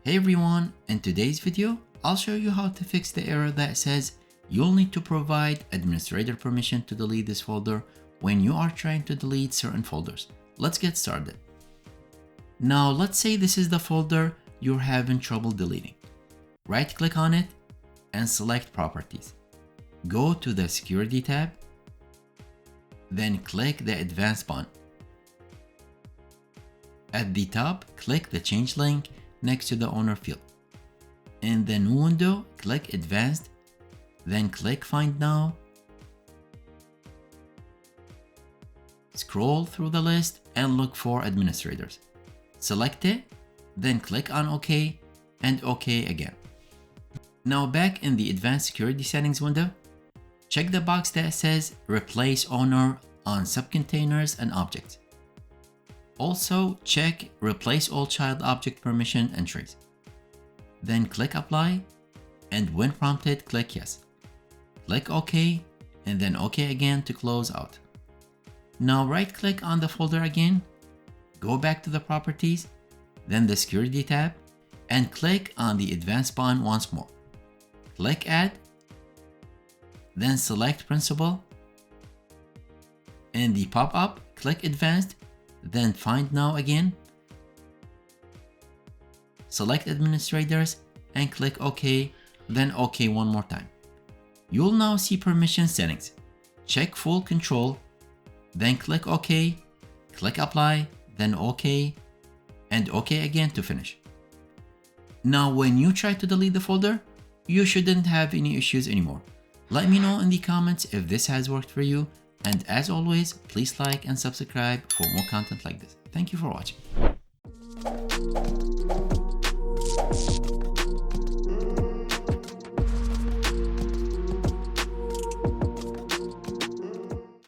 Hey everyone, in today's video, I'll show you how to fix the error that says you'll need to provide administrator permission to delete this folder when you are trying to delete certain folders. Let's get started. Now let's say this is the folder you're having trouble deleting. Right click on it and select Properties. Go to the Security tab, then click the Advanced button. At the top, click the Change link next to the owner field. In the new window, click Advanced, then click Find Now. Scroll through the list and look for administrators. Select it, then click on OK and OK again. Now back in the Advanced Security Settings window, check the box that says Replace Owner on Subcontainers and Objects. Also, check Replace All Child Object Permission Entries. Then click Apply, and when prompted, click Yes. Click OK, and then OK again to close out. Now right-click on the folder again, go back to the Properties, then the Security tab, and click on the Advanced button once more. Click Add, then select Principal. In the pop-up, click Advanced, then Find Now again. Select Administrators and click OK, then OK one more time. You'll now see Permission Settings. Check Full Control, then click OK, click Apply, then OK, and OK again to finish. Now when you try to delete the folder, you shouldn't have any issues anymore. Let me know in the comments if this has worked for you. And as always, please like and subscribe for more content like this. Thank you for watching.